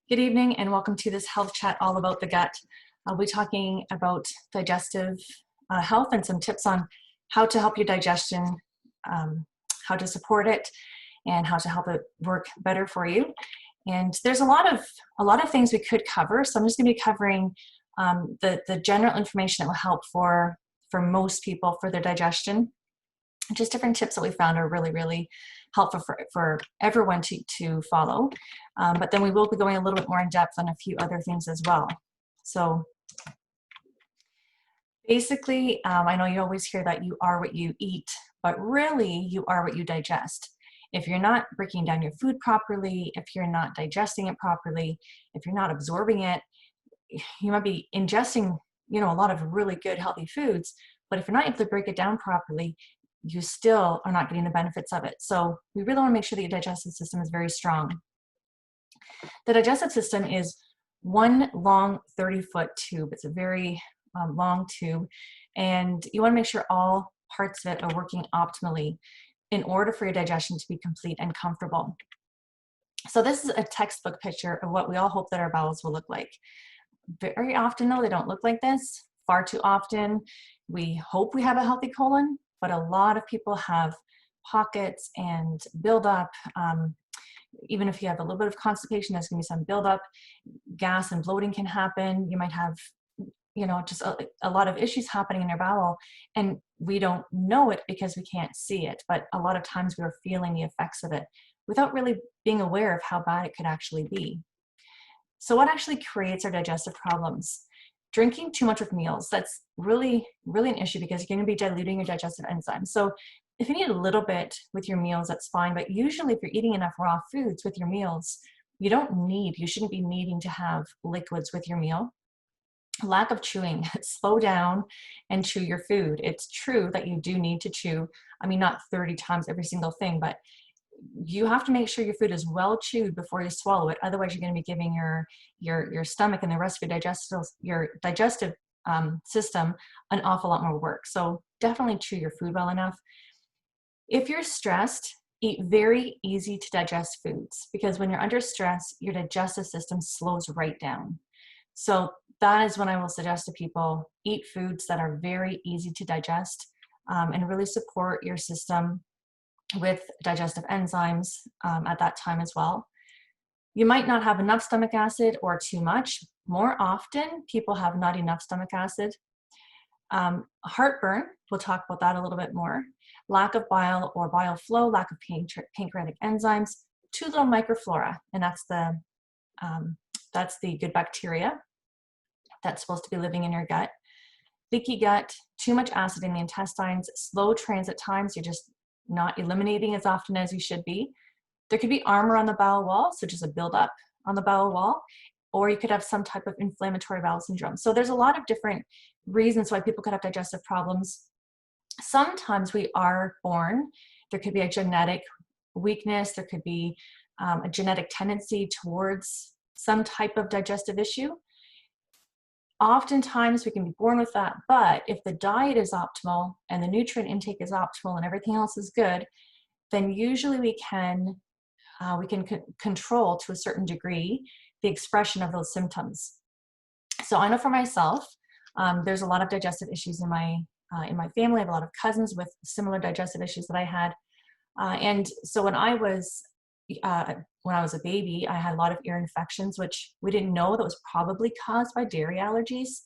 Good evening and welcome to this health chat all about the gut. I'll be talking about digestive health and some tips on how to help your digestion, how to support it, and how to help it work better for you. And there's a lot of things we could cover. So I'm just going to be covering the general information that will help for most people for their digestion. Just different tips that we found are really helpful for everyone to follow. But then we will be going a little bit more in depth on a few other things as well. So basically, I know you always hear that you are what you eat, but really you are what you digest. If you're not breaking down your food properly, if you're not digesting it properly, if you're not absorbing it, you might be ingesting, a lot of really good healthy foods, but if you're not able to break it down properly, you still are not getting the benefits of it. So we really want to make sure that your digestive system is very strong. The digestive system is one long 30-foot tube. It's a very long tube, and you want to make sure all parts of it are working optimally in order for your digestion to be complete and comfortable. So this is a textbook picture of what we all hope that our bowels will look like. Very often, though, they don't look like this. Far too often, we hope we have a healthy colon, but a lot of people have pockets and buildup. Even if you have a little bit of constipation, there's going to be some buildup. Gas and bloating can happen. You might have, just a lot of issues happening in your bowel, and we don't know it because we can't see it. But a lot of times we're feeling the effects of it without really being aware of how bad it could actually be. So what actually creates our digestive problems? Drinking too much with meals, that's really an issue because you're going to be diluting your digestive enzymes. So if you need a little bit with your meals, that's fine. But usually if you're eating enough raw foods with your meals, you shouldn't be needing to have liquids with your meal. Lack of chewing, slow down and chew your food. It's true that you do need to chew. I mean, not 30 times every single thing, but you have to make sure your food is well chewed before you swallow it. Otherwise, you're going to be giving your stomach and the rest of your digestive system an awful lot more work. So definitely chew your food well enough. If you're stressed, eat very easy to digest foods, because when you're under stress, your digestive system slows right down. So that is when I will suggest to people, eat foods that are very easy to digest and really support your system with digestive enzymes at that time as well. You might not have enough stomach acid or too much. More often, people have not enough stomach acid. Heartburn, we'll talk about that a little bit more. Lack of bile or bile flow, lack of pancreatic enzymes, too little microflora, and that's the good bacteria that's supposed to be living in your gut. Leaky gut, too much acid in the intestines, slow transit times, you're just not eliminating as often as you should be. There could be armor on the bowel wall, so just a buildup on the bowel wall, or you could have some type of inflammatory bowel syndrome. So there's a lot of different reasons why people could have digestive problems. Sometimes we are born. There could be a genetic weakness. There could be a genetic tendency towards some type of digestive issue. Oftentimes we can be born with that, but if the diet is optimal and the nutrient intake is optimal and everything else is good, then usually we can control to a certain degree the expression of those symptoms. So I know for myself, there's a lot of digestive issues in my family. I have a lot of cousins with similar digestive issues that I had, and so when I was a baby, I had a lot of ear infections, which we didn't know that was probably caused by dairy allergies.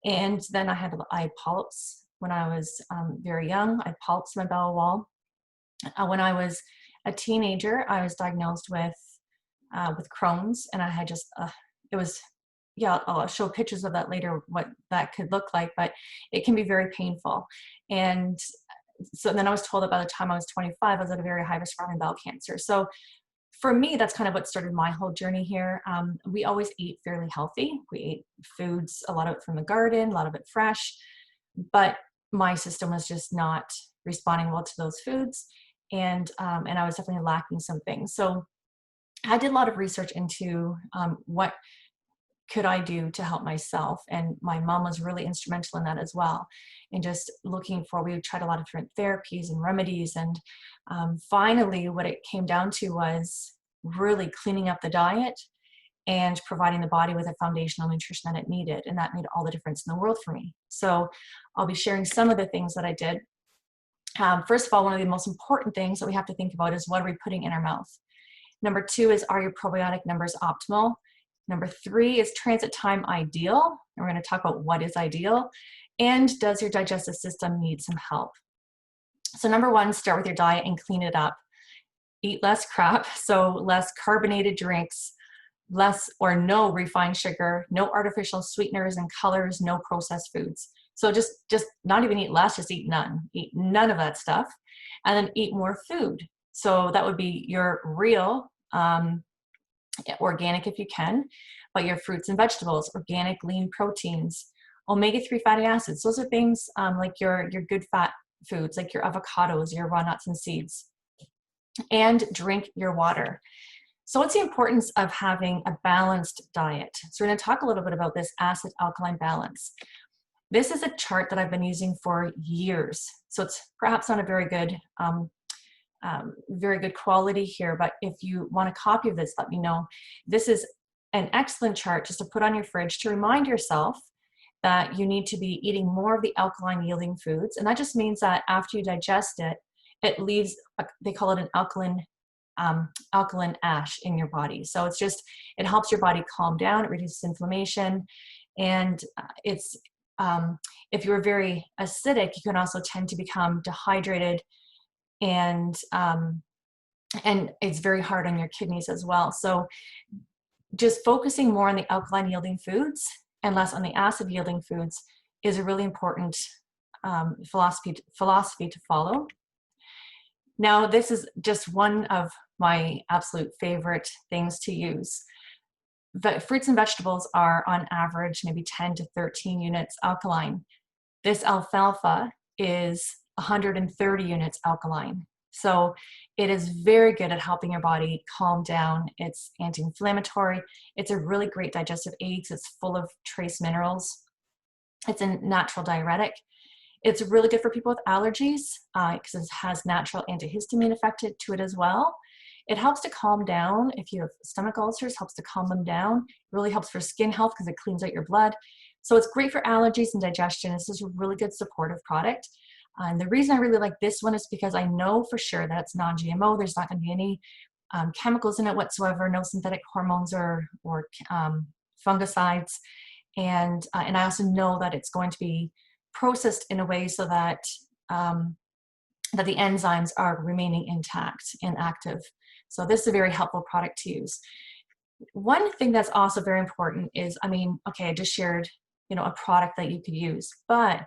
And then I had polyps when I was very young. I had polyps in my bowel wall. When I was a teenager, I was diagnosed with crohns, and I had just I'll show pictures of that later, what that could look like, but it can be very painful. And so then I was told that by the time I was 25, I was at a very high risk for having bowel cancer. So for me, that's kind of what started my whole journey here. We always eat fairly healthy. We ate foods, a lot of it from the garden, a lot of it fresh, but my system was just not responding well to those foods. And I was definitely lacking some things. So I did a lot of research into what could I do to help myself? And my mom was really instrumental in that as well. And just we tried a lot of different therapies and remedies. And finally, what it came down to was really cleaning up the diet and providing the body with a foundational nutrition that it needed. And that made all the difference in the world for me. So I'll be sharing some of the things that I did. First of all, one of the most important things that we have to think about is what are we putting in our mouth? Number 2 is, are your probiotic numbers optimal? Number 3 is transit time ideal? And we're going to talk about what is ideal. And does your digestive system need some help? So number 1, start with your diet and clean it up. Eat less crap, so less carbonated drinks, less or no refined sugar, no artificial sweeteners and colors, no processed foods. So just not even eat less, just eat none. Eat none of that stuff. And then eat more food. So that would be your real, organic if you can, but your fruits and vegetables, organic lean proteins, omega-3 fatty acids. Those are things like your good fat foods, like your avocados, your raw nuts and seeds. And drink your water. So what's the importance of having a balanced diet? So we're going to talk a little bit about this acid alkaline balance. This is a chart that I've been using for years. So it's perhaps not a very good quality here, but if you want a copy of this, let me know. This is an excellent chart just to put on your fridge to remind yourself that you need to be eating more of the alkaline yielding foods. And that just means that after you digest it, it leaves, they call it an alkaline ash in your body. So it's just, it helps your body calm down, it reduces inflammation, and if you're very acidic, you can also tend to become dehydrated, and it's very hard on your kidneys as well. So just focusing more on the alkaline yielding foods and less on the acid yielding foods is a really important philosophy to follow. Now, this is just one of my absolute favorite things to use. The fruits and vegetables are on average maybe 10 to 13 units alkaline. This alfalfa is 130 units alkaline. So it is very good at helping your body calm down. It's anti-inflammatory. It's a really great digestive aid. It's full of trace minerals. It's a natural diuretic. It's really good for people with allergies because it has natural antihistamine effect to it as well. It helps to calm down. If you have stomach ulcers, helps to calm them down. It really helps for skin health because it cleans out your blood. So it's great for allergies and digestion. This is a really good supportive product. And the reason I really like this one is because I know for sure that it's non-GMO. There's not going to be any chemicals in it whatsoever, no synthetic hormones or fungicides. And I also know that it's going to be processed in a way so that that the enzymes are remaining intact and active. So this is a very helpful product to use. One thing that's also very important is, okay, I just shared, a product that you could use, but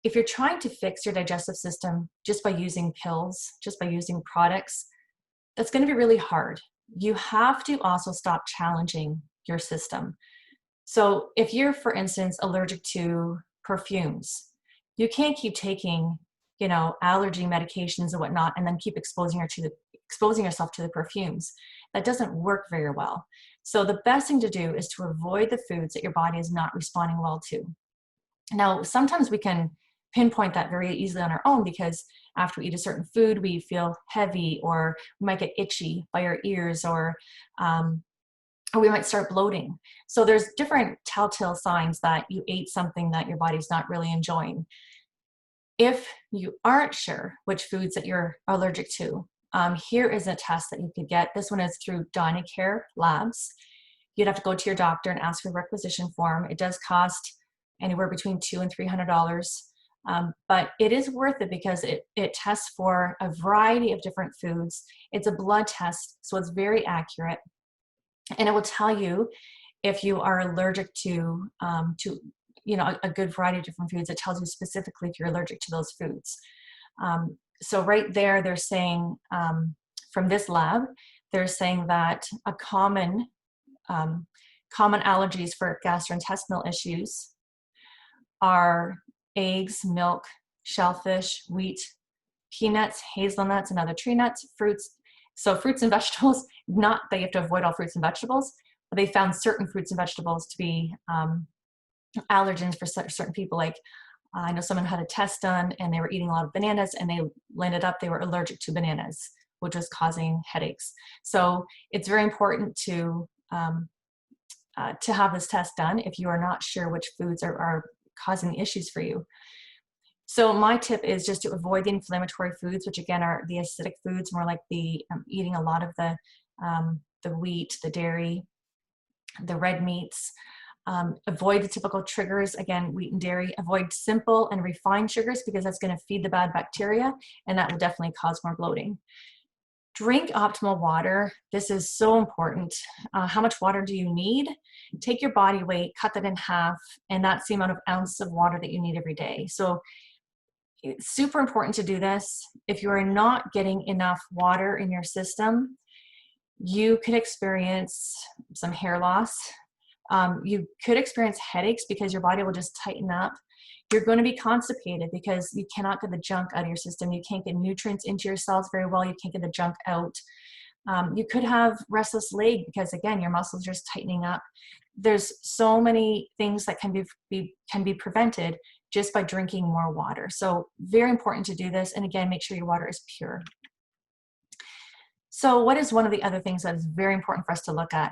if you're trying to fix your digestive system just by using pills, just by using products, that's going to be really hard. You have to also stop challenging your system. So if you're, for instance, allergic to perfumes, you can't keep taking, allergy medications and whatnot, and then keep exposing yourself to the perfumes. That doesn't work very well. So the best thing to do is to avoid the foods that your body is not responding well to. Now, sometimes we can pinpoint that very easily on our own because after we eat a certain food, we feel heavy, or we might get itchy by our ears, or we might start bloating. So there's different telltale signs that you ate something that your body's not really enjoying. If you aren't sure which foods that you're allergic to, here is a test that you could get. This one is through Dynacare Labs. You'd have to go to your doctor and ask for a requisition form. It does cost anywhere between $200 and $300. But it is worth it because it tests for a variety of different foods. It's a blood test, so it's very accurate. And it will tell you if you are allergic to a good variety of different foods. It tells you specifically if you're allergic to those foods. So right there, they're saying, from this lab, they're saying that a common allergies for gastrointestinal issues are eggs, milk, shellfish, wheat, peanuts, hazelnuts, and other tree nuts, fruits. So fruits and vegetables, not that you have to avoid all fruits and vegetables, but they found certain fruits and vegetables to be allergens for certain people. Like I know someone had a test done and they were eating a lot of bananas and they were allergic to bananas, which was causing headaches. So it's very important to to have this test done if you are not sure which foods are causing issues for you. So my tip is just to avoid the inflammatory foods, which again are the acidic foods, more like the eating a lot of the wheat, the dairy, the red meats. Avoid the typical triggers, again, wheat and dairy. Avoid simple and refined sugars because that's going to feed the bad bacteria, and that will definitely cause more bloating. Drink optimal water. This is so important. How much water do you need? Take your body weight, cut that in half, and that's the amount of ounces of water that you need every day. So it's super important to do this. If you are not getting enough water in your system, you could experience some hair loss. You could experience headaches because your body will just tighten up. You're going to be constipated because you cannot get the junk out of your system. You can't get nutrients into your cells very well. You can't get the junk out. You could have restless leg because, again, your muscles are just tightening up. There's so many things that can be prevented just by drinking more water. So very important to do this. And again, make sure your water is pure. So what is one of the other things that is very important for us to look at?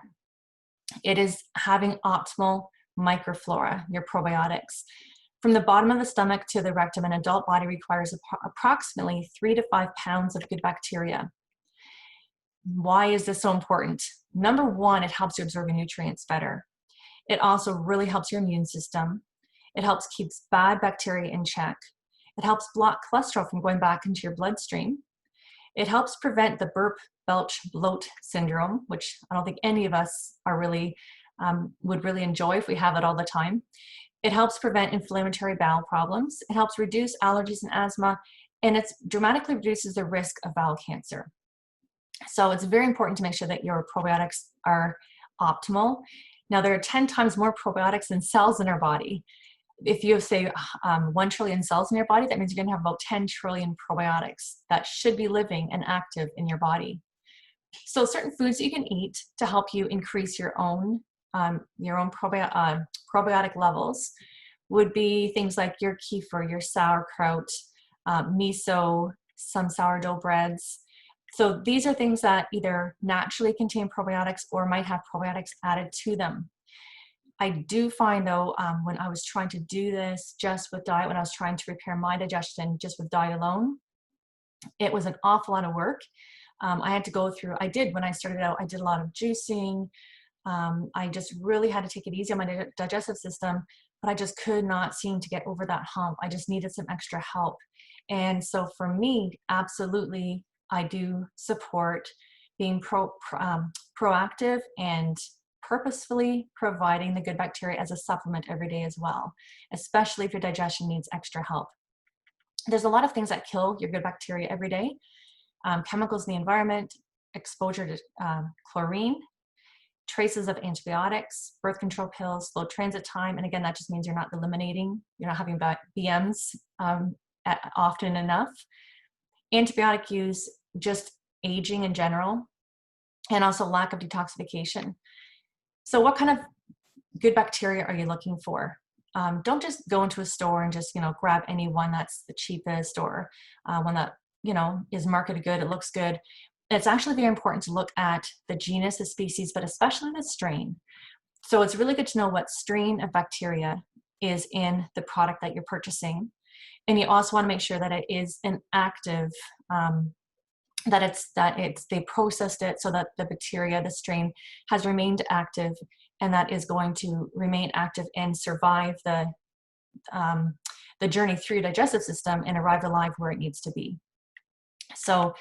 It is having optimal microflora, your probiotics. From the bottom of the stomach to the rectum, an adult body requires approximately 3 to 5 pounds of good bacteria. Why is this so important? Number one, it helps you absorb nutrients better. It also really helps your immune system. It helps keeps bad bacteria in check. It helps block cholesterol from going back into your bloodstream. It helps prevent the burp, belch, bloat syndrome, which I don't think any of us are really would really enjoy if we have it all the time. It helps prevent inflammatory bowel problems. It helps reduce allergies and asthma, and it dramatically reduces the risk of bowel cancer. So it's very important to make sure that your probiotics are optimal. Now, there are 10 times more probiotics than cells in our body. If you have, say, 1 trillion cells in your body, that means you're going to have about 10 trillion probiotics that should be living and active in your body. So certain foods that you can eat to help you increase your own probiotic levels would be things like your kefir, your sauerkraut, miso, some sourdough breads. So these are things that either naturally contain probiotics or might have probiotics added to them. I do find though, when I was trying to do this just with diet, when I was trying to repair my digestion just with diet alone, it was an awful lot of work. I had to go through, when I started out, I did a lot of juicing. I just really had to take it easy on my digestive system, but I just could not seem to get over that hump. I just needed some extra help. And so for me, absolutely, I do support being proactive and purposefully providing the good bacteria as a supplement every day as well, especially if your digestion needs extra help. There's a lot of things that kill your good bacteria every day. Chemicals in the environment, exposure to chlorine, traces of antibiotics, birth control pills, slow transit time. And again, that just means you're not eliminating, you're not having BMs often enough. Antibiotic use, just aging in general, and also lack of detoxification. So what kind of good bacteria are you looking for? Don't just go into a store and just, grab any one that's the cheapest or one that, is marketed good, it looks good. It's actually very important to look at the genus, the species, but especially the strain. So it's really good to know what strain of bacteria is in the product that you're purchasing. And you also want to make sure that it is an active, they processed it so that the bacteria, the strain, has remained active, and that is going to remain active and survive the journey through your digestive system and arrive alive where it needs to be. So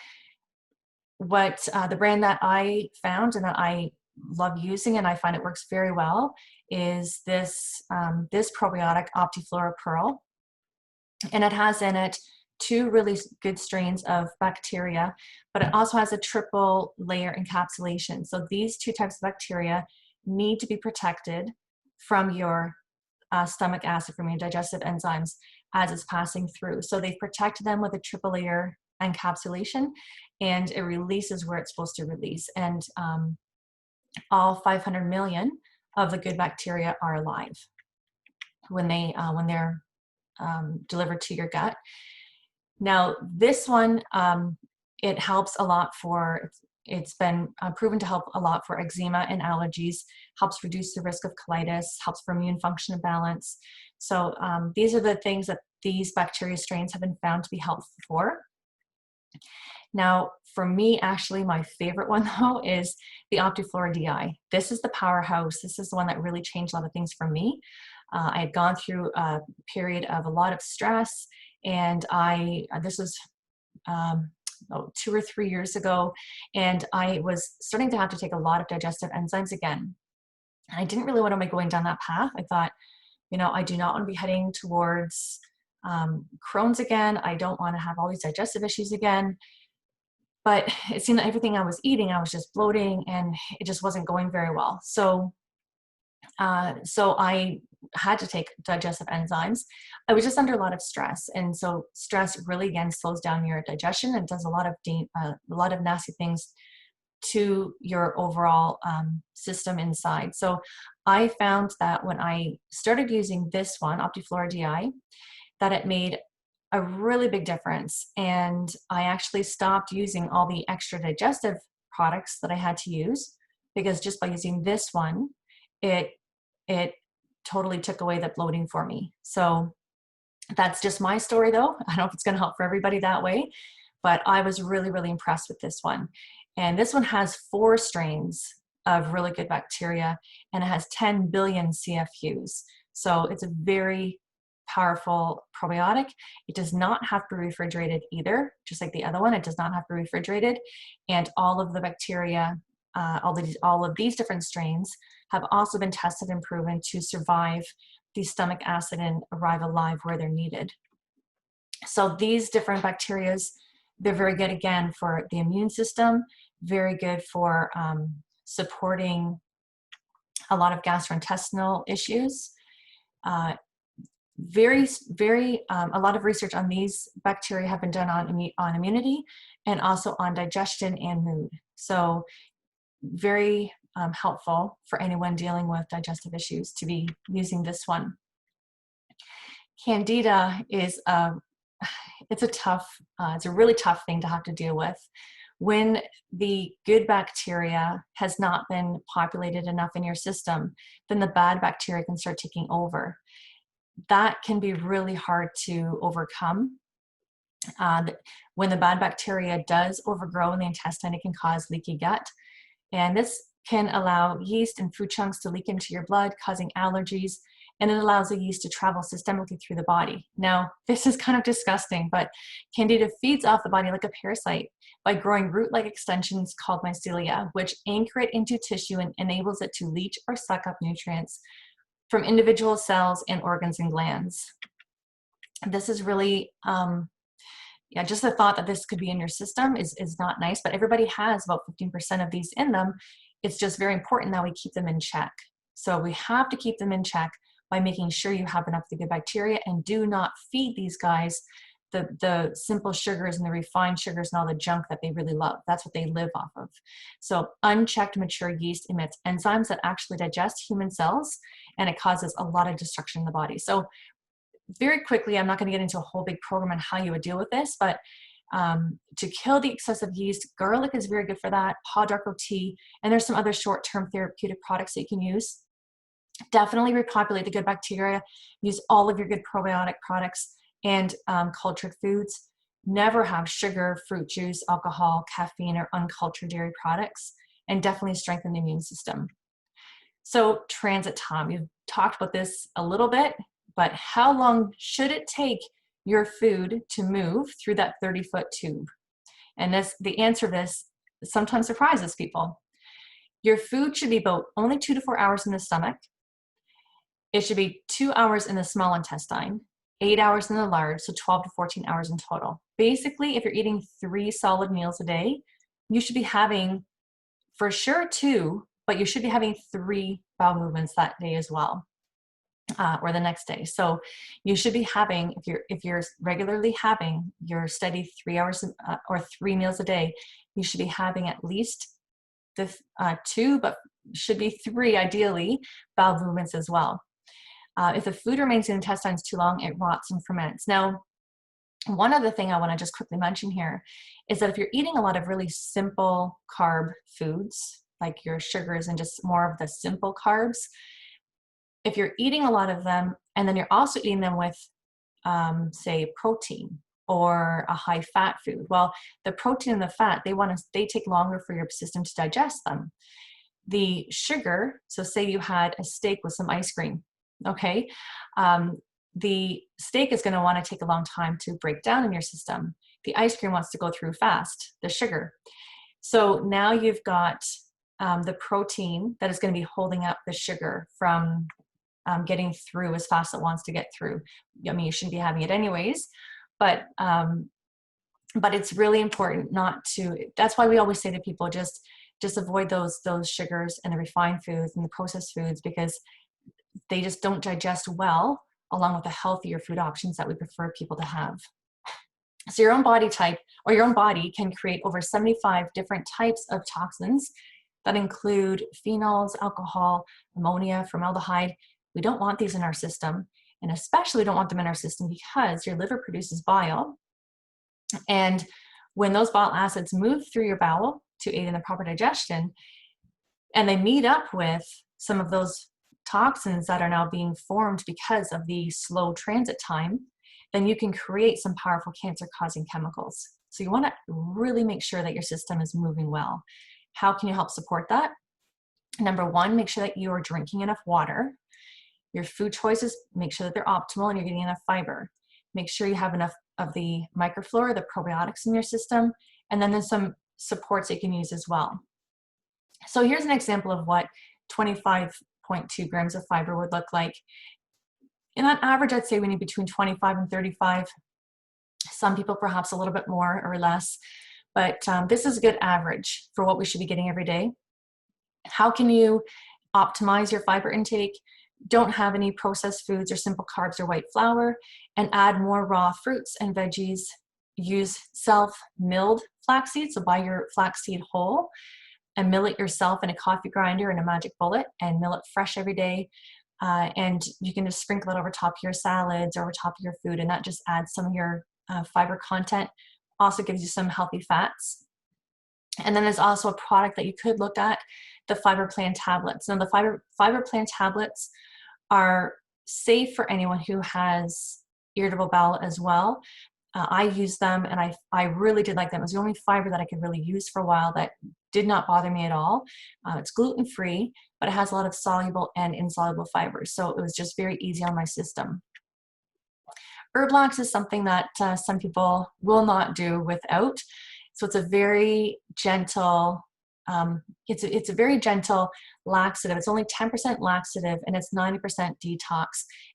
what the brand that I found and that I love using, and I find it works very well, is this probiotic, Optiflora Pearl. And it has in it 2 really good strains of bacteria, but it also has a triple layer encapsulation. So these 2 types of bacteria need to be protected from your stomach acid, from your digestive enzymes as it's passing through. So they've protected them with a triple layer encapsulation, and it releases where it's supposed to release. And all 500 million of the good bacteria are alive when they're delivered to your gut. Now, this one, it helps a lot for it's been proven to help a lot for eczema and allergies, helps reduce the risk of colitis, helps for immune function and balance. So these are the things that these bacteria strains have been found to be helpful for. Now, for me, actually, my favorite one though is the Optiflora DI. This is the powerhouse. This is the one that really changed a lot of things for me. I had gone through a period of a lot of stress, and this was about 2 or 3 years ago, and I was starting to have to take a lot of digestive enzymes again. And I didn't really want to be going down that path. I thought, I do not want to be heading towards Crohn's again. I don't want to have all these digestive issues again. But it seemed that everything I was eating, I was just bloating, and it just wasn't going very well. So I had to take digestive enzymes. I was just under a lot of stress. And so stress really, again, slows down your digestion and does a lot of nasty things to your overall system inside. So I found that when I started using this one, Optiflora DI, that it made a really big difference. And I actually stopped using all the extra digestive products that I had to use, because just by using this one, it totally took away the bloating for me. So that's just my story though. I don't know if it's going to help for everybody that way, but I was really, really impressed with this one. And this one has 4 strains of really good bacteria, and it has 10 billion CFUs. So it's a very powerful probiotic. It does not have to be refrigerated either, just like the other one. It does not have to be refrigerated. And all of the bacteria, all of these different strains have also been tested and proven to survive the stomach acid and arrive alive where they're needed. So these different bacterias, they're very good, again, for the immune system, very good for supporting a lot of gastrointestinal issues. A lot of research on these bacteria have been done on immunity and also on digestion and mood. So very helpful for anyone dealing with digestive issues to be using this one. Candida is it's a really tough thing to have to deal with. When the good bacteria has not been populated enough in your system, then the bad bacteria can start taking over. That can be really hard to overcome. When the bad bacteria does overgrow in the intestine, it can cause leaky gut. And this can allow yeast and food chunks to leak into your blood, causing allergies, and it allows the yeast to travel systemically through the body. Now, this is kind of disgusting, but Candida feeds off the body like a parasite by growing root-like extensions called mycelia, which anchor it into tissue and enables it to leach or suck up nutrients from individual cells and organs and glands. This is really, just the thought that this could be in your system is not nice, but everybody has about 15% of these in them. It's just very important that we keep them in check. So we have to keep them in check by making sure you have enough of the good bacteria, and do not feed these guys the simple sugars and the refined sugars and all the junk that they really love. That's what they live off of. So unchecked mature yeast emits enzymes that actually digest human cells, and it causes a lot of destruction in the body. So very quickly, I'm not going to get into a whole big program on how you would deal with this, but to kill the excessive yeast, garlic is very good for that, paw darko tea, and there's some other short-term therapeutic products that you can use. Definitely repopulate the good bacteria, use all of your good probiotic products and cultured foods. Never have sugar, fruit juice, alcohol, caffeine, or uncultured dairy products, and definitely strengthen the immune system. So transit time, we've talked about this a little bit, but how long should it take your food to move through that 30-foot tube? And the answer to this sometimes surprises people. Your food should be about only 2 to 4 hours in the stomach. It should be 2 hours in the small intestine, 8 hours in the large, so 12 to 14 hours in total. Basically, if you're eating 3 solid meals a day, you should be having, for sure, 2, but you should be having 3 bowel movements that day as well, or the next day. So you should be having, if you're regularly having your steady 3 hours or 3 meals a day, you should be having at least the 2, but should be 3 ideally, bowel movements as well. If the food remains in the intestines too long, it rots and ferments. Now, One other thing I want to just quickly mention here is that if you're eating a lot of really simple carb foods, like your sugars and just more of the simple carbs, if you're eating a lot of them and then you're also eating them with, say, protein or a high fat food, well, the protein and the fat, they take longer for your system to digest them. The sugar, so say you had a steak with some ice cream, okay? The steak is going to want to take a long time to break down in your system. The ice cream wants to go through fast, the sugar. So now you've got the protein that is going to be holding up the sugar from getting through as fast as it wants to get through. I mean, you shouldn't be having it anyways, but it's really important not to. That's why we always say to people, just avoid those sugars and the refined foods and the processed foods, because they just don't digest well along with the healthier food options that we prefer people to have. So your own body type, or your own body, can create over 75 different types of toxins that include phenols, alcohol, ammonia, formaldehyde. We don't want these in our system, and especially we don't want them in our system because your liver produces bile. And when those bile acids move through your bowel to aid in the proper digestion, and they meet up with some of those toxins that are now being formed because of the slow transit time, then you can create some powerful cancer-causing chemicals. So you want to really make sure that your system is moving well. How can you help support that? Number one, make sure that you are drinking enough water. Your food choices, make sure that they're optimal and you're getting enough fiber. Make sure you have enough of the microflora, the probiotics in your system, and then there's some supports that you can use as well. So here's an example of what 25.2 grams of fiber would look like. And on average, I'd say we need between 25 and 35. Some people perhaps a little bit more or less, but this is a good average for what we should be getting every day. How can you optimize your fiber intake? Don't have any processed foods or simple carbs or white flour, and add more raw fruits and veggies. Use self-milled flaxseed, so buy your flaxseed whole and mill it yourself in a coffee grinder and a magic bullet and mill it fresh every day. And you can just sprinkle it over top of your salads or over top of your food, and that just adds some of your fiber content. Also gives you some healthy fats. And then there's also a product that you could look at, the Fiber Plan tablets. Now the Fiber Plan tablets are safe for anyone who has irritable bowel as well. I use them, and I really did like them. It was the only fiber that I could really use for a while that did not bother me at all. It's gluten-free, but it has a lot of soluble and insoluble fibers, so it was just very easy on my system. Herblax is something that some people will not do without. So it's a very gentle, it's a very gentle laxative. It's only 10% laxative and it's 90% detox.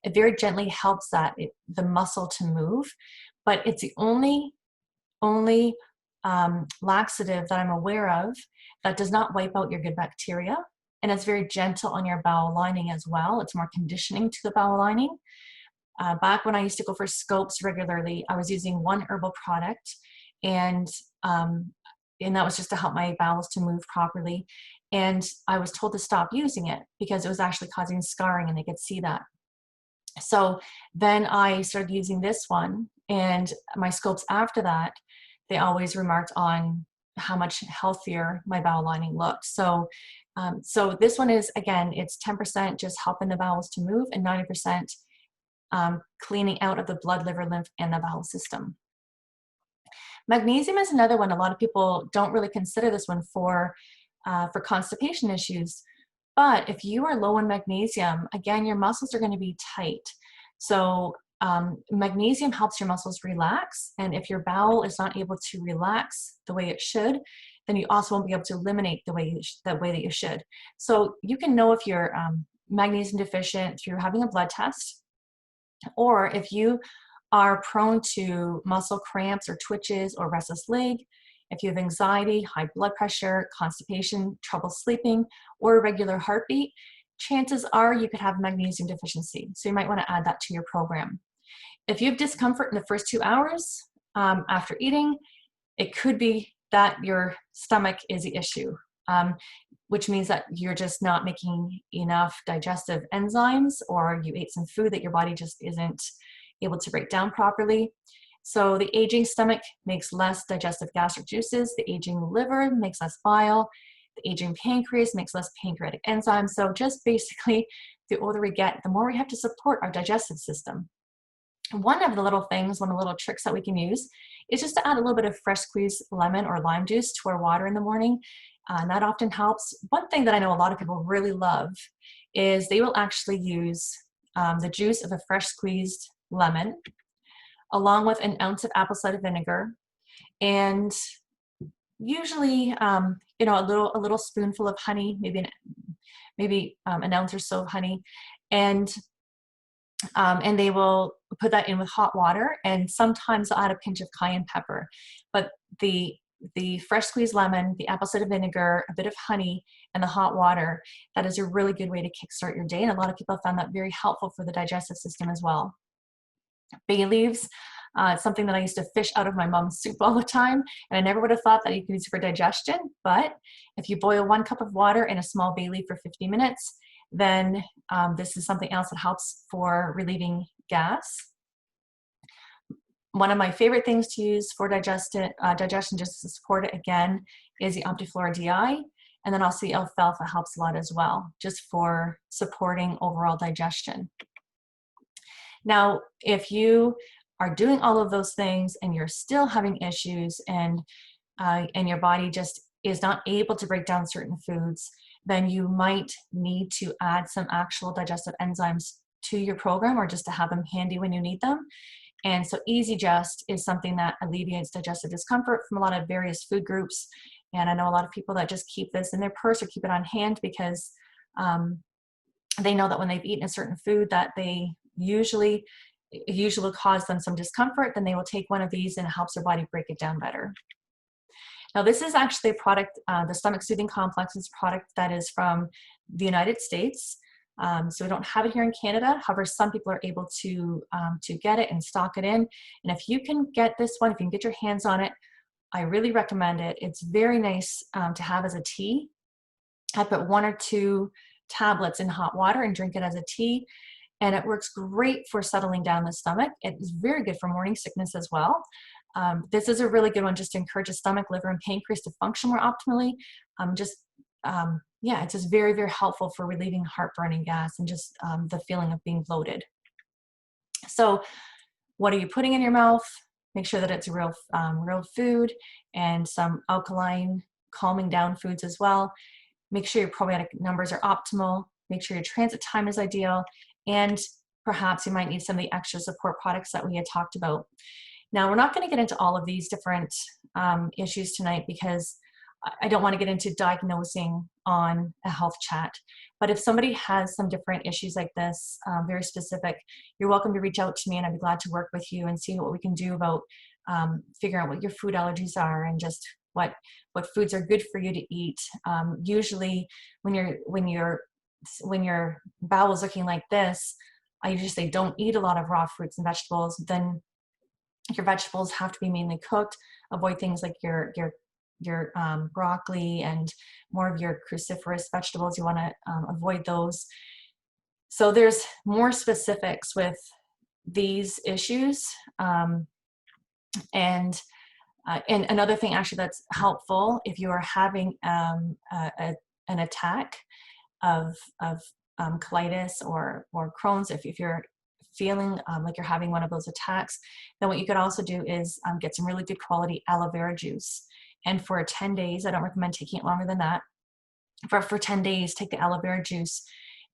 It very gently helps the muscle to move, but it's the only laxative that I'm aware of that does not wipe out your good bacteria. And it's very gentle on your bowel lining as well. It's more conditioning to the bowel lining. Back when I used to go for scopes regularly, I was using one herbal product, and that was just to help my bowels to move properly. And I was told to stop using it because it was actually causing scarring, and they could see that. So then I started using this one, and my scopes after that, they always remarked on how much healthier my bowel lining looked. So this one is, again, it's 10% just helping the bowels to move, and 90% cleaning out of the blood, liver, lymph, and the bowel system. Magnesium is another one. A lot of people don't really consider this one for constipation issues. But if you are low in magnesium, again, your muscles are going to be tight. So magnesium helps your muscles relax. And if your bowel is not able to relax the way it should, then you also won't be able to eliminate the way that you should. So you can know if you're magnesium deficient through having a blood test, or if you are prone to muscle cramps or twitches or restless leg, if you have anxiety, high blood pressure, constipation, trouble sleeping, or irregular heartbeat, chances are you could have magnesium deficiency. So you might want to add that to your program. If you have discomfort in the first 2 hours after eating, it could be that your stomach is the issue, which means that you're just not making enough digestive enzymes, or you ate some food that your body just isn't able to break down properly. So the aging stomach makes less digestive gastric juices, the aging liver makes less bile, the aging pancreas makes less pancreatic enzymes. So just basically, the older we get, the more we have to support our digestive system. One of the little things, one of the little tricks that we can use is just to add a little bit of fresh squeezed lemon or lime juice to our water in the morning. And that often helps. One thing that I know a lot of people really love is they will actually use the juice of a fresh squeezed lemon along with an ounce of apple cider vinegar, and usually a little spoonful of honey, maybe an ounce or so of honey, and they will put that in with hot water, and sometimes I'll add a pinch of cayenne pepper. But the fresh squeezed lemon, the apple cider vinegar, a bit of honey, and the hot water, that is a really good way to kickstart your day. And a lot of people have found that very helpful for the digestive system as well. Bay leaves, it's something that I used to fish out of my mom's soup all the time, and I never would have thought that you could use it for digestion. But if you boil 1 cup of water in a small bay leaf for 50 minutes, then this is something else that helps for relieving gas. One of my favorite things to use for digestion, just to support it again, is the Optiflora DI. And then also the alfalfa helps a lot as well, just for supporting overall digestion. Now, if you are doing all of those things and you're still having issues and your body just is not able to break down certain foods, then you might need to add some actual digestive enzymes to your program, or just to have them handy when you need them. And so EasyGest is something that alleviates digestive discomfort from a lot of various food groups. And I know a lot of people that just keep this in their purse or keep it on hand because they know that when they've eaten a certain food that they usually cause them some discomfort, then they will take one of these and it helps their body break it down better. Now, this is actually a product, the Stomach Soothing Complex is a product that is from the United States. So we don't have it here in Canada. However, some people are able to get it and stock it in. And if you can get this one, if you can get your hands on it, I really recommend it. It's very nice to have as a tea. I put 1 or 2 tablets in hot water and drink it as a tea. And it works great for settling down the stomach. It is very good for morning sickness as well. This is a really good one just to encourage the stomach, liver, and pancreas to function more optimally. It's just very, very helpful for relieving heartburn and gas and just the feeling of being bloated. So what are you putting in your mouth? Make sure that it's real food and some alkaline, calming down foods as well. Make sure your probiotic numbers are optimal. Make sure your transit time is ideal. And perhaps you might need some of the extra support products that we had talked about. Now, we're not going to get into all of these different issues tonight because I don't want to get into diagnosing on a health chat. But if somebody has some different issues like this, very specific, you're welcome to reach out to me and I'd be glad to work with you and see what we can do about figuring out what your food allergies are and just what foods are good for you to eat. Usually when your bowel is looking like this, I usually say don't eat a lot of raw fruits and vegetables. Then your vegetables have to be mainly cooked. Avoid things like your broccoli and more of your cruciferous vegetables. You want to avoid those. So there's more specifics with these issues. And another thing actually that's helpful if you are having an attack of colitis or Crohn's, if you're feeling like you're having one of those attacks, then what you could also do is get some really good quality aloe vera juice. And for 10 days, I don't recommend taking it longer than that, but for 10 days, take the aloe vera juice,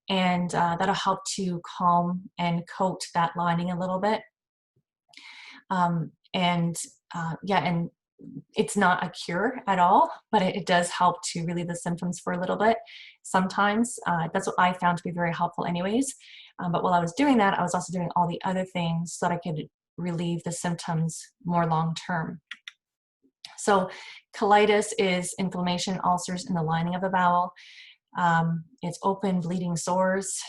and that'll help to calm and coat that lining a little bit. And it's not a cure at all, but it does help to relieve the symptoms for a little bit. Sometimes that's what I found to be very helpful anyways. But while I was doing that, I was also doing all the other things so that I could relieve the symptoms more long-term. So colitis is inflammation, ulcers in the lining of the bowel. It's open, bleeding sores.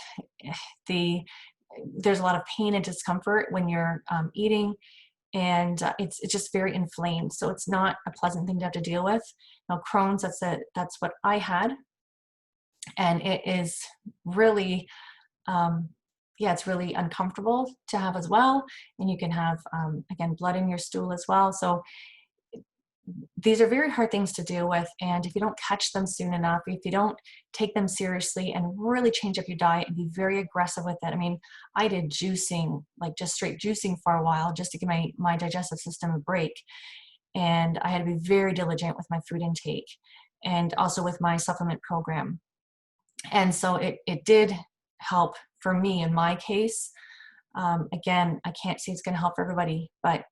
There's a lot of pain and discomfort when you're eating. And it's just very inflamed. So it's not a pleasant thing to have to deal with. Now, Crohn's, that's what I had. And it is really, yeah, it's really uncomfortable to have as well. And you can have, again, blood in your stool as well. So these are very hard things to deal with. And if you don't catch them soon enough, if you don't take them seriously and really change up your diet and be very aggressive with it. I mean, I did juicing, like just straight juicing for a while, just to give my digestive system a break. And I had to be very diligent with my food intake and also with my supplement program. And so it did help for me in my case. Again, I can't say it's going to help for everybody, but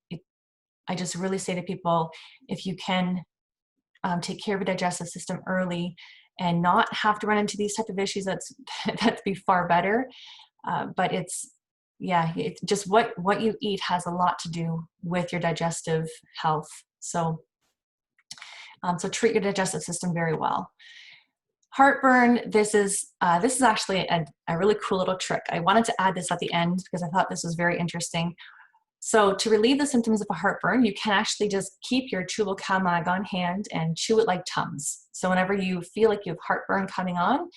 I just really say to people, if you can take care of your digestive system early and not have to run into these type of issues, that'd be far better. But it's just what you eat has a lot to do with your digestive health. So treat your digestive system very well. Heartburn, this is actually a really cool little trick. I wanted to add this at the end because I thought this was very interesting. So to relieve the symptoms of a heartburn, you can actually just keep your chewable cow mag on hand and chew it like Tums. So whenever you feel like you have heartburn coming on,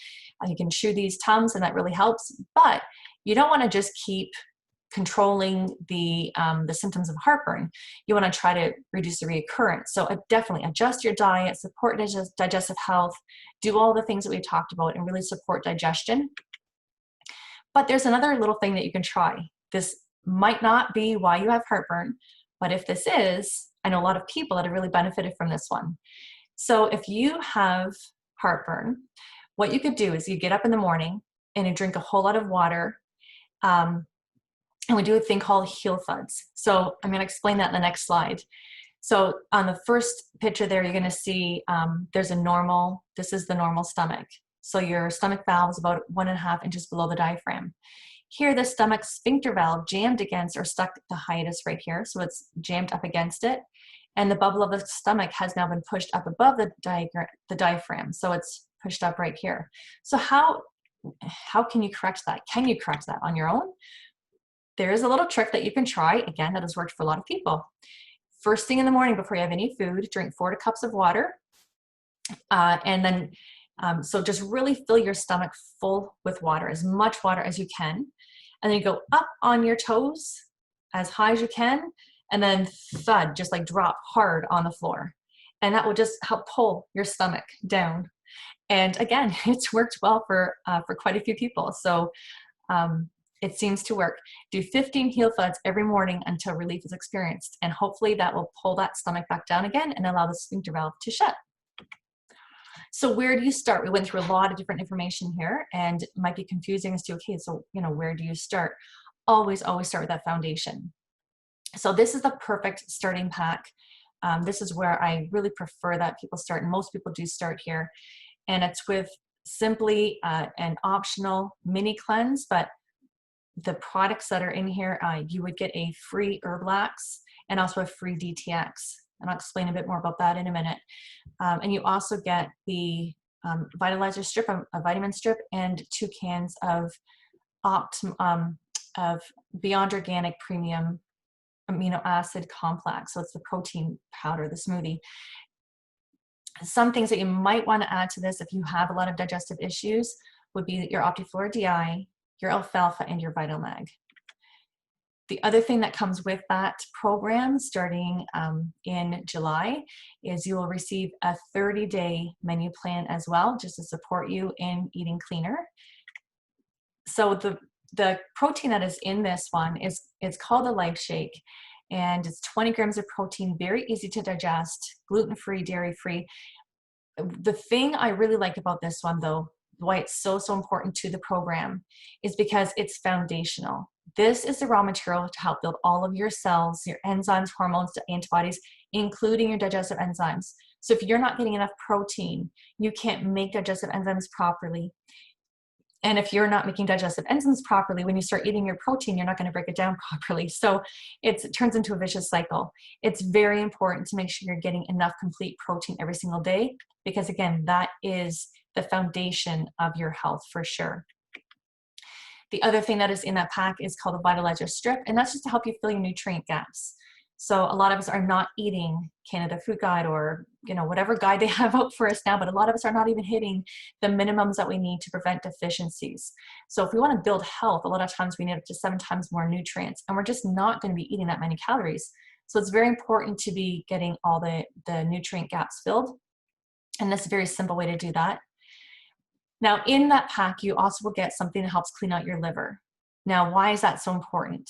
you can chew these Tums and that really helps. But you don't want to just keep controlling the symptoms of heartburn. You want to try to reduce the reoccurrence. So definitely adjust your diet, support digestive health, do all the things that we talked about and really support digestion. But there's another little thing that you can try. This might not be why you have heartburn, but if this is, I know a lot of people that have really benefited from this one. So if you have heartburn, what you could do is you get up in the morning and you drink a whole lot of water, and we do a thing called heel thuds. So I'm going to explain that in the next slide. So on the first picture there, you're going to see this is the normal stomach. So your stomach valve is about 1.5 inches below the diaphragm. Here, the stomach sphincter valve jammed against or stuck the hiatus right here. So it's jammed up against it. And the bubble of the stomach has now been pushed up above the diaphragm. So it's pushed up right here. So how can you correct that? Can you correct that on your own? There is a little trick that you can try. Again, that has worked for a lot of people. First thing in the morning before you have any food, drink 4 cups of water. And then, so just really fill your stomach full with water, as much water as you can. And then you go up on your toes as high as you can, and then thud, just like drop hard on the floor. And that will just help pull your stomach down. And again, it's worked well for quite a few people. So it seems to work. Do 15 heel thuds every morning until relief is experienced. And hopefully that will pull that stomach back down again and allow the sphincter valve to shut. So where do you start? We went through a lot of different information here, and it might be confusing as to, okay, so, where do you start? Always start with that foundation. So this is the perfect starting pack. This is where I really prefer that people start, and most people do start here. And it's with simply an optional mini cleanse, but the products that are in here, you would get a free Herblax and also a free DTX. And I'll explain a bit more about that in a minute. And you also get the vitalizer strip, a vitamin strip, and 2 cans of Beyond Organic Premium Amino Acid Complex. So it's the protein powder, the smoothie. Some things that you might want to add to this if you have a lot of digestive issues would be your Optiflora DI, your Alfalfa, and your VitalMag. The other thing that comes with that program starting in July is you will receive a 30-day menu plan as well, just to support you in eating cleaner. So the protein that is in this one is called a Life Shake, and it's 20 grams of protein, very easy to digest, gluten-free, dairy-free. The thing I really like about this one, though, why it's so important to the program, is because it's foundational. This is the raw material to help build all of your cells, your enzymes, hormones, antibodies, including your digestive enzymes. So if you're not getting enough protein, you can't make digestive enzymes properly. And if you're not making digestive enzymes properly, when you start eating your protein, you're not going to break it down properly. So it turns into a vicious cycle. It's very important to make sure you're getting enough complete protein every single day, because again, that is the foundation of your health for sure. The other thing that is in that pack is called a vitalizer strip, and that's just to help you fill your nutrient gaps. So a lot of us are not eating Canada Food Guide or, you know, whatever guide they have out for us now, but a lot of us are not even hitting the minimums that we need to prevent deficiencies. So if we want to build health, a lot of times we need up to 7 times more nutrients, and we're just not going to be eating that many calories. So it's very important to be getting all the nutrient gaps filled. And that's a very simple way to do that. Now, in that pack, you also will get something that helps clean out your liver. Now, why is that so important?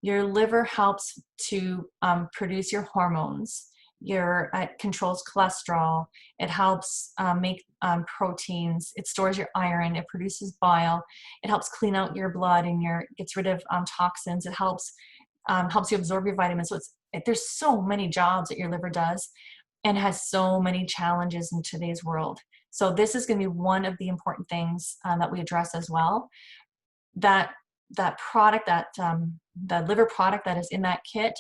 Your liver helps to produce your hormones. It controls cholesterol. It helps make proteins. It stores your iron. It produces bile. It helps clean out your blood and gets rid of toxins. It helps you absorb your vitamins. So there's so many jobs that your liver does, and has so many challenges in today's world. So this is going to be one of the important things that we address as well. That product, the liver product that is in that kit,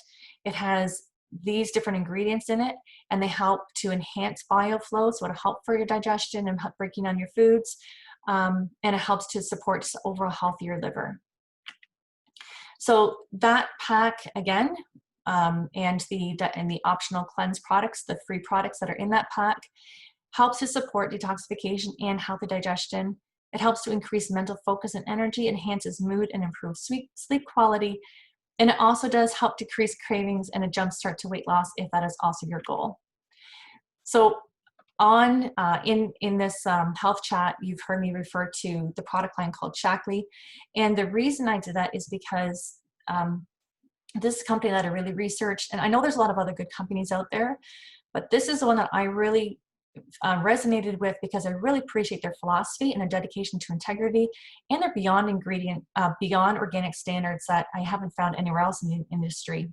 it has these different ingredients in it, and they help to enhance bile flow, so it'll help for your digestion and help breaking down your foods, and it helps to support overall healthier liver. So that pack again, and the optional cleanse products, the free products that are in that pack, helps to support detoxification and healthy digestion. It helps to increase mental focus and energy, enhances mood, and improves sleep quality. And it also does help decrease cravings and a jumpstart to weight loss if that is also your goal. So in this health chat, you've heard me refer to the product line called Shaklee. And the reason I did that is because this is a company that I really researched, and I know there's a lot of other good companies out there, but this is the one that I really resonated with because I really appreciate their philosophy and their dedication to integrity and their beyond organic standards that I haven't found anywhere else in the industry.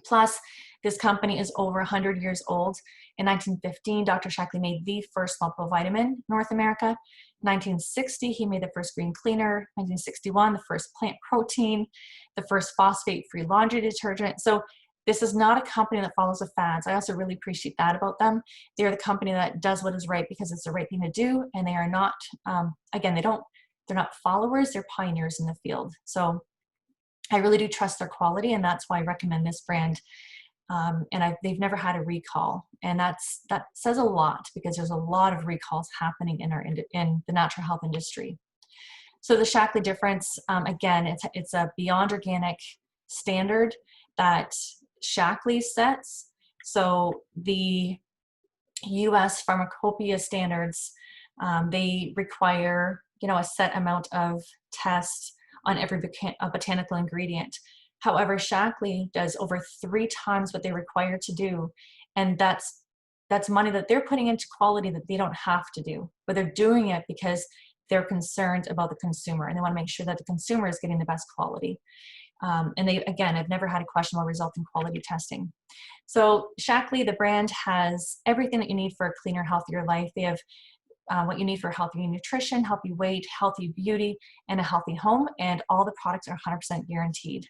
Plus, this company is over 100 years old. In 1915, Dr. Shaklee made the first multivitamin in North America. 1960, he made the first green cleaner. 1961, the first plant protein, the first phosphate-free laundry detergent. So this is not a company that follows the fads. I also really appreciate that about them. They're the company that does what is right because it's the right thing to do, and they are not, again, they're not followers, they're pioneers in the field. So I really do trust their quality, and that's why I recommend this brand. They've never had a recall, and that says a lot because there's a lot of recalls happening in the natural health industry. So the Shaklee difference, again, it's a beyond organic standard that Shaklee sets. So the U.S. pharmacopoeia standards, they require, a set amount of tests on every botanical ingredient. However, Shaklee does over 3 times what they require to do, and that's money that they're putting into quality that they don't have to do, but they're doing it because they're concerned about the consumer, and they want to make sure that the consumer is getting the best quality. And they, again, have never had a questionable result in quality testing. So Shaklee, the brand, has everything that you need for a cleaner, healthier life. They have what you need for healthy nutrition, healthy weight, healthy beauty, and a healthy home, and all the products are 100% guaranteed.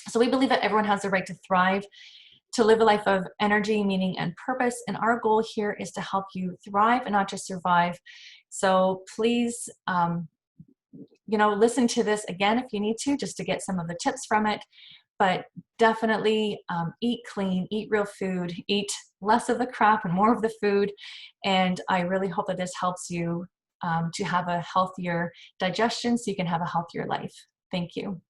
So we believe that everyone has the right to thrive, to live a life of energy, meaning, and purpose. And our goal here is to help you thrive and not just survive. So please, listen to this again if you need to, just to get some of the tips from it. But definitely eat clean, eat real food, eat less of the crap and more of the food. And I really hope that this helps you to have a healthier digestion so you can have a healthier life. Thank you.